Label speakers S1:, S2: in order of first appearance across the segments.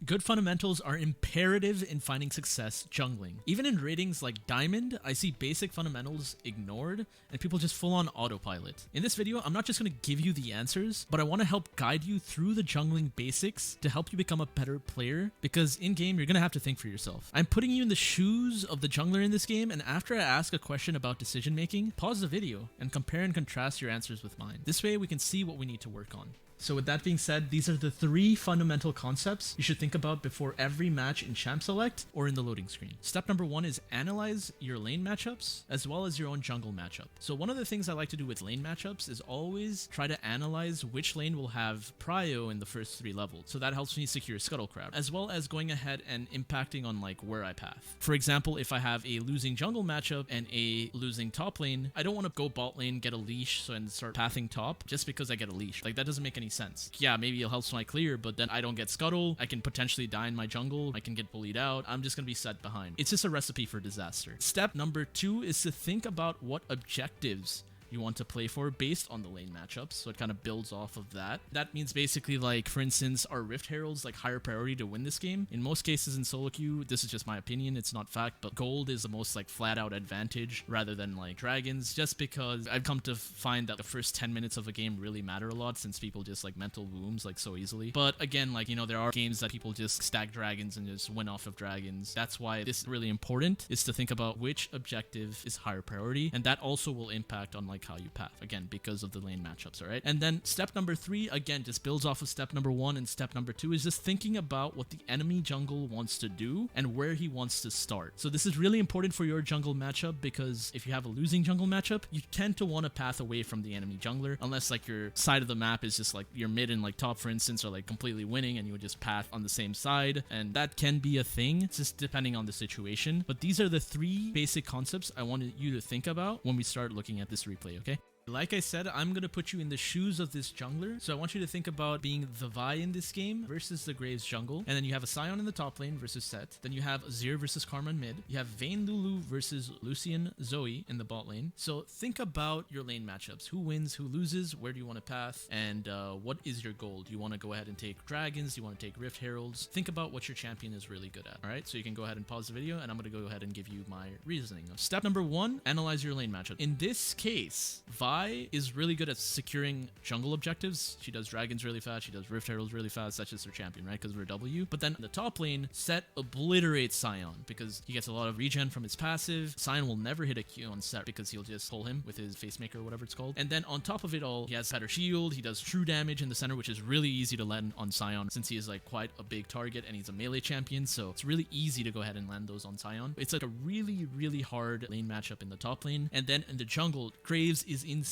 S1: Good fundamentals are imperative in finding success jungling. Even in ratings like Diamond, I see basic fundamentals ignored and people just full on autopilot. In this video, I'm not just going to give you the answers, but I want to help guide you through the jungling basics to help you become a better player, because in game, you're going to have to think for yourself. I'm putting you in the shoes of the jungler in this game, and after I ask a question about decision making, pause the video and compare and contrast your answers with mine. This way we can see what we need to work on. So with that being said, these are the 3 fundamental concepts you should think about before every match in Champ Select or in the loading screen. Step number 1 is analyze your lane matchups as well as your own jungle matchup. So one of the things I like to do with lane matchups is always try to analyze which lane will have prio in the first 3 levels. So that helps me secure Scuttle Crab, as well as going ahead and impacting on like where I path. For example, if I have a losing jungle matchup and a losing top lane, I don't want to go bot lane, get a leash, and start pathing top just because I get a leash. Like, that doesn't make any sense. Yeah, maybe it helps my clear, but then I don't get Scuttle. I can potentially die in my jungle. I can get bullied out. I'm just gonna be set behind. It's just a recipe for disaster. Step number 2 is to think about what objectives you want to play for based on the lane matchups, so it kind of builds off of that. That means basically, like, for instance, are Rift Heralds like higher priority to win this game? In most cases in solo queue, this is just my opinion, it's not fact, but gold is the most like flat out advantage rather than like dragons, just because I've come to find that the first 10 minutes of a game really matter a lot, since people just like mental wombs like so easily. But again, like, you know, there are games that people just stack dragons and just win off of dragons. That's why this is really important, is to think about which objective is higher priority, and that also will impact on like how you path, again, because of the lane matchups. All right, and then step number 3 again just builds off of step number 1, and step number 2 is just thinking about what the enemy jungle wants to do and where he wants to start. So this is really important for your jungle matchup, because if you have a losing jungle matchup, you tend to want to path away from the enemy jungler, unless like your side of the map is just like your mid and like top, for instance, are like completely winning and you would just path on the same side, and that can be a thing, just depending on the situation. But these are the 3 basic concepts I wanted you to think about when we start looking at this replay, okay? Like I said, I'm going to put you in the shoes of this jungler. So I want you to think about being the Vi in this game versus the Graves jungle. And then you have a Sion in the top lane versus Set. Then you have Azir versus Karma in mid. You have Vayne Lulu versus Lucian Zoe in the bot lane. So think about your lane matchups. Who wins, who loses, where do you want to path, and what is your goal? Do you want to go ahead and take dragons? Do you want to take Rift Heralds? Think about what your champion is really good at. All right, so you can go ahead and pause the video, and I'm going to go ahead and give you my reasoning. Step number 1, analyze your lane matchup. In this case, Vi is really good at securing jungle objectives. She does dragons really fast, she does Rift Heralds really fast. That's just her champion, right? Because we're W. But then in the top lane, Set obliterates Sion because he gets a lot of regen from his passive. Sion will never hit a Q on Set because he'll just pull him with his Facemaker or whatever it's called. And then on top of it all, he has better shield, he does true damage in the center, which is really easy to land on Sion since he is like quite a big target and he's a melee champion, so it's really easy to go ahead and land those on Sion. It's like a really hard lane matchup in the top lane. And then in the jungle, Graves is insanely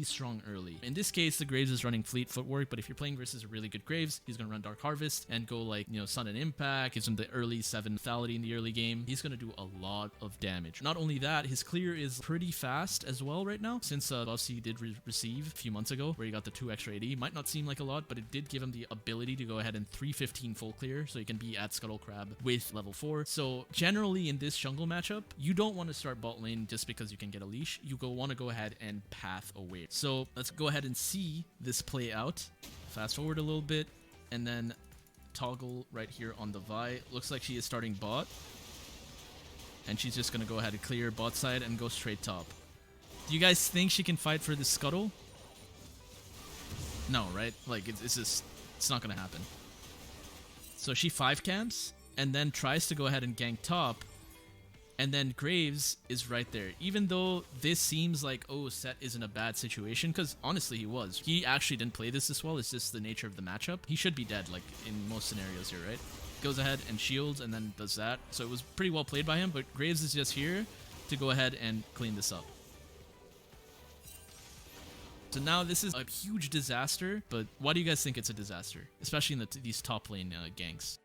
S1: strong early. In this case, the Graves is running Fleet Footwork, but if you're playing versus a really good Graves, he's going to run Dark Harvest and go like, you know, Sun and Impact, gives him the early 7 lethality in the early game. He's going to do a lot of damage. Not only that, his clear is pretty fast as well right now, since Buffsy did receive a few months ago where he got the 2 extra AD. Might not seem like a lot, but it did give him the ability to go ahead and 315 full clear, so he can be at Scuttle Crab with level 4. So generally in this jungle matchup, you don't want to start bot lane just because you can get a leash. You want to go ahead and path away. So let's go ahead and see this play out. Fast forward a little bit and then toggle right here on the Vi. Looks like she is starting bot, and she's just gonna go ahead and clear bot side and go straight top. Do you guys think she can fight for the Scuttle? No, right? Like, it's not gonna happen. So she 5 camps and then tries to go ahead and gank top, and then Graves is right there. Even though this seems like, oh, Set is in a bad situation, because honestly he was. He actually didn't play this well, it's just the nature of the matchup. He should be dead, like in most scenarios here, right? Goes ahead and shields and then does that. So it was pretty well played by him, but Graves is just here to go ahead and clean this up. So now this is a huge disaster, but why do you guys think it's a disaster? Especially in these top lane ganks.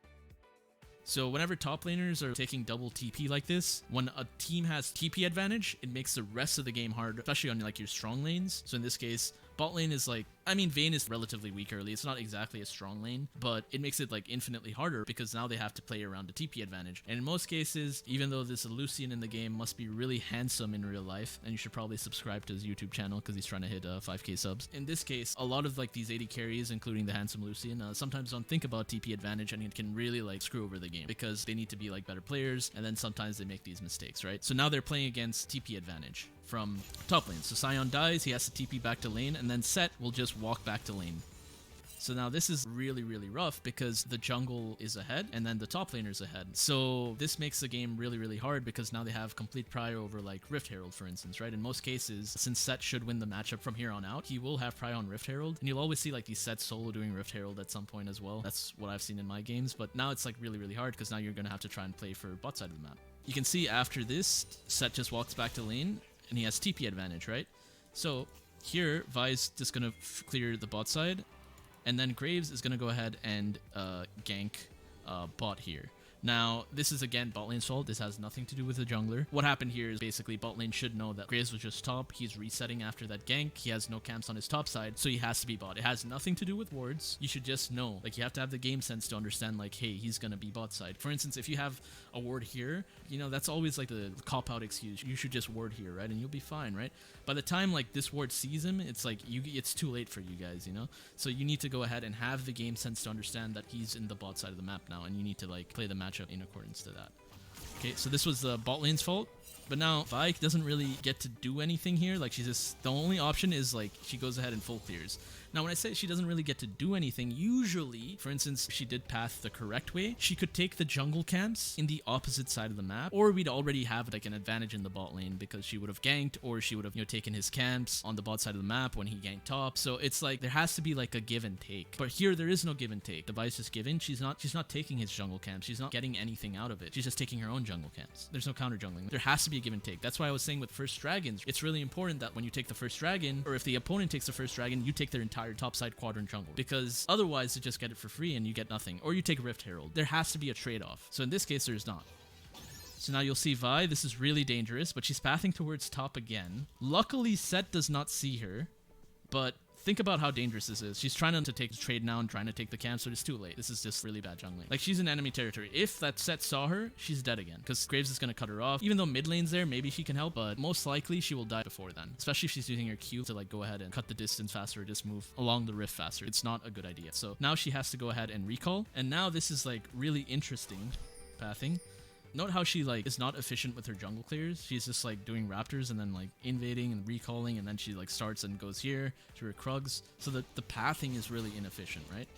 S1: So whenever top laners are taking double TP like this, when a team has TP advantage, it makes the rest of the game hard, especially on like your strong lanes. So in this case, Bot lane is like, I mean, Vayne is relatively weak early. It's not exactly a strong lane, but it makes it like infinitely harder because now they have to play around the TP advantage. And in most cases, even though this Lucian in the game must be really handsome in real life, and you should probably subscribe to his YouTube channel because he's trying to hit 5k subs. In this case, a lot of like these AD carries, including the handsome Lucian, sometimes don't think about TP advantage, and it can really like screw over the game because they need to be like better players, and then sometimes they make these mistakes, right? So now they're playing against TP advantage from top lane. So Sion dies, he has to TP back to lane, and then Set will just walk back to lane. So now this is really, really rough because the jungle is ahead and then the top laner is ahead. So this makes the game really, really hard because now they have complete prior over like Rift Herald, for instance, right? In most cases, since Set should win the matchup from here on out, he will have prior on Rift Herald. And you'll always see like these Set solo doing Rift Herald at some point as well. That's what I've seen in my games. But now it's like really, really hard because now you're going to have to try and play for bot side of the map. You can see after this, Set just walks back to lane and he has TP advantage, right? So here, Vi's just going to clear the bot side. And then Graves is going to go ahead and gank bot here. Now, this is again bot lane's fault. This has nothing to do with the jungler. What happened here is basically bot lane should know that Graves was just top. He's resetting after that gank. He has no camps on his top side, so he has to be bot. It has nothing to do with wards. You should just know. Like, you have to have the game sense to understand, like, hey, he's going to be bot side. For instance, if you have a ward here, you know, that's always like the cop-out excuse. You should just ward here, right? And you'll be fine, right? By the time, like, this ward sees him, it's like, it's too late for you guys, you know? So you need to go ahead and have the game sense to understand that he's in the bot side of the map now, and you need to, like, play the matchup in accordance to that. Okay, so this was the bot lane's fault. But now, Vi doesn't really get to do anything here. Like, she's just... The only option is, like, she goes ahead and full clears. Now, when I say she doesn't really get to do anything, usually, for instance, if she did path the correct way, she could take the jungle camps in the opposite side of the map, or we'd already have, like, an advantage in the bot lane because she would have ganked, or she would have, you know, taken his camps on the bot side of the map when he ganked top. So it's like, there has to be, like, a give and take. But here, there is no give and take. The Vi's just given. She's not taking his jungle camps. She's not getting anything out of it. She's just taking her own jungle camps. There's no counter jungling. There has to be a give and take. That's why I was saying with first dragons, it's really important that when you take the first dragon, or if the opponent takes the first dragon, you take their entire topside quadrant jungle, because otherwise you just get it for free and you get nothing, or you take Rift Herald. There has to be a trade-off. So in this case, there's not. So now you'll see Vi, this is really dangerous, but she's pathing towards top again. Luckily, Set does not see her, but think about how dangerous this is. She's trying to take the trade now and trying to take the camp, so it's too late. This is just really bad jungling. Like, she's in enemy territory. If that Set saw her, she's dead again, because Graves is going to cut her off. Even though mid lane's there, maybe she can help, but most likely she will die before then. Especially if she's using her Q to, like, go ahead and cut the distance faster or just move along the rift faster. It's not a good idea. So now she has to go ahead and recall. And now this is, like, really interesting pathing. Note how she, like, is not efficient with her jungle clears. She's just, like, doing raptors and then, like, invading and recalling, and then she, like, starts and goes here to her Krugs. So the pathing is really inefficient, right?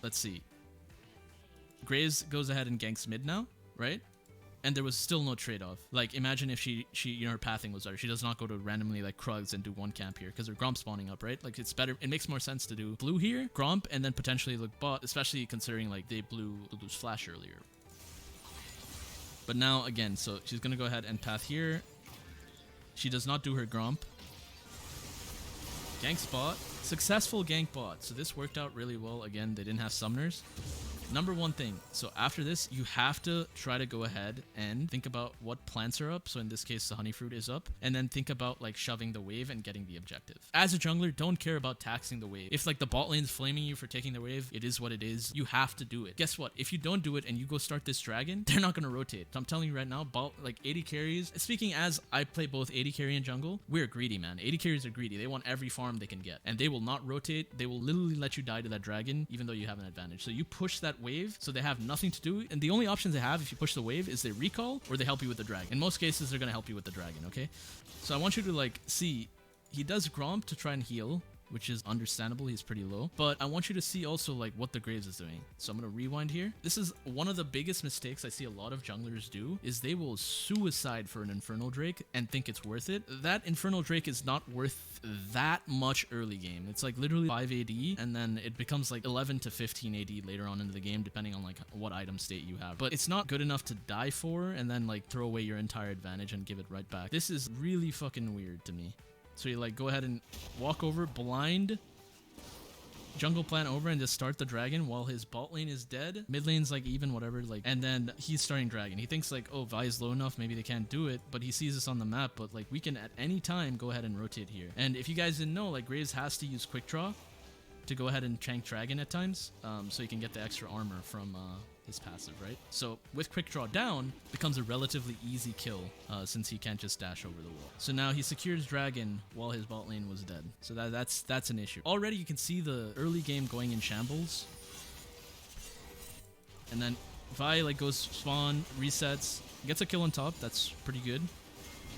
S1: Let's see. Graves goes ahead and ganks mid now, right? And there was still no trade-off. Like, imagine if she you know, her pathing was better. She does not go to randomly, like, Krugs and do one camp here, because her Gromp spawning up, right? Like, it's better. It makes more sense to do blue here, Gromp, and then potentially look bot, especially considering, like, they blew Lulu's flash earlier. But now, again, so she's going to go ahead and path here. She does not do her Gromp. Gank spot. Successful gank bot. So this worked out really well. Again, they didn't have summoners. Number one thing, so after this, you have to try to go ahead and think about what plants are up. So in this case, the honey fruit is up. And then think about, like, shoving the wave and getting the objective. As a jungler, don't care about taxing the wave. If, like, the bot lane's flaming you for taking the wave, it is what it is. You have to do it. Guess what? If you don't do it and you go start this dragon, they're not going to rotate. So I'm telling you right now, like, AD carries, speaking as I play both AD carry and jungle, we're greedy, man. AD carries are greedy. They want every farm they can get. And they will not rotate. They will literally let you die to that dragon, even though you have an advantage. So you push that wave, so they have nothing to do, and the only options they have if you push the wave is they recall or they help you with the dragon. In most cases, they're going to help you with the dragon, okay? So I want you to, like, see, he does Gromp to try and heal, which is understandable. He's pretty low. But I want you to see also, like, what the Graves is doing. So I'm going to rewind here. This is one of the biggest mistakes I see a lot of junglers do, is they will suicide for an Infernal Drake and think it's worth it. That Infernal Drake is not worth that much early game. It's like literally 5 AD, and then it becomes like 11 to 15 AD later on into the game, depending on, like, what item state you have. But it's not good enough to die for and then, like, throw away your entire advantage and give it right back. This is really fucking weird to me. So you, like, go ahead and walk over, blind, jungle plant over and just start the dragon while his bot lane is dead. Mid lane's like even, whatever, like, and then he's starting dragon. He thinks like, oh, Vi is low enough, maybe they can't do it, but he sees this on the map, but like we can at any time go ahead and rotate here. And if you guys didn't know, like Graves has to use quick draw to go ahead and chank dragon at times, so he can get the extra armor from his passive, right? So with quick draw down, becomes a relatively easy kill since he can't just dash over the wall. So now he secures dragon while his bot lane was dead. So that's an issue. Already you can see the early game going in shambles. And then Vi like goes spawn, resets, gets a kill on top. That's pretty good.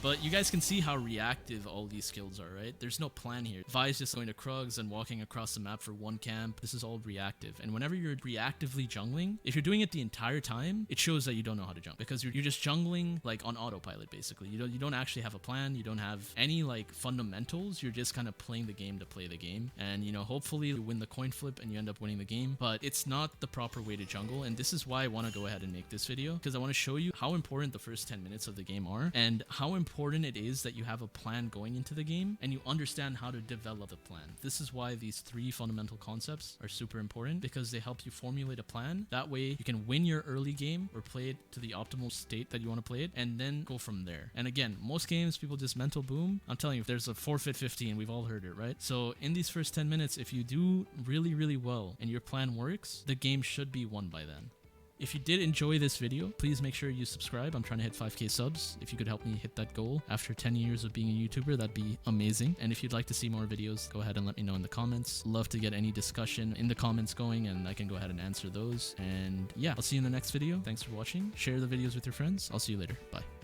S1: But you guys can see how reactive all these skills are, right? There's no plan here. Vi's just going to Krugs and walking across the map for one camp. This is all reactive. And whenever you're reactively jungling, if you're doing it the entire time, it shows that you don't know how to jungle. Because you're just jungling like on autopilot, basically. You don't actually have a plan. You don't have any like fundamentals. You're just kind of playing the game to play the game. And, you know, hopefully you win the coin flip and you end up winning the game. But it's not the proper way to jungle. And this is why I want to go ahead and make this video. Because I want to show you how important the first 10 minutes of the game are. And how important it is that you have a plan going into the game and you understand how to develop the plan. This is why these 3 fundamental concepts are super important, because they help you formulate a plan. That way you can win your early game or play it to the optimal state that you want to play it and then go from there. And again, most games people just mental boom. I'm telling you, if there's a forfeit 15, we've all heard it, right? So in these first 10 minutes, if you do really, really well and your plan works, the game should be won by then. If you did enjoy this video, please make sure you subscribe. I'm trying to hit 5k subs. If you could help me hit that goal after 10 years of being a YouTuber, that'd be amazing. And if you'd like to see more videos, go ahead and let me know in the comments. Love to get any discussion in the comments going, and I can go ahead and answer those. And yeah, I'll see you in the next video. Thanks for watching. Share the videos with your friends. I'll see you later. Bye.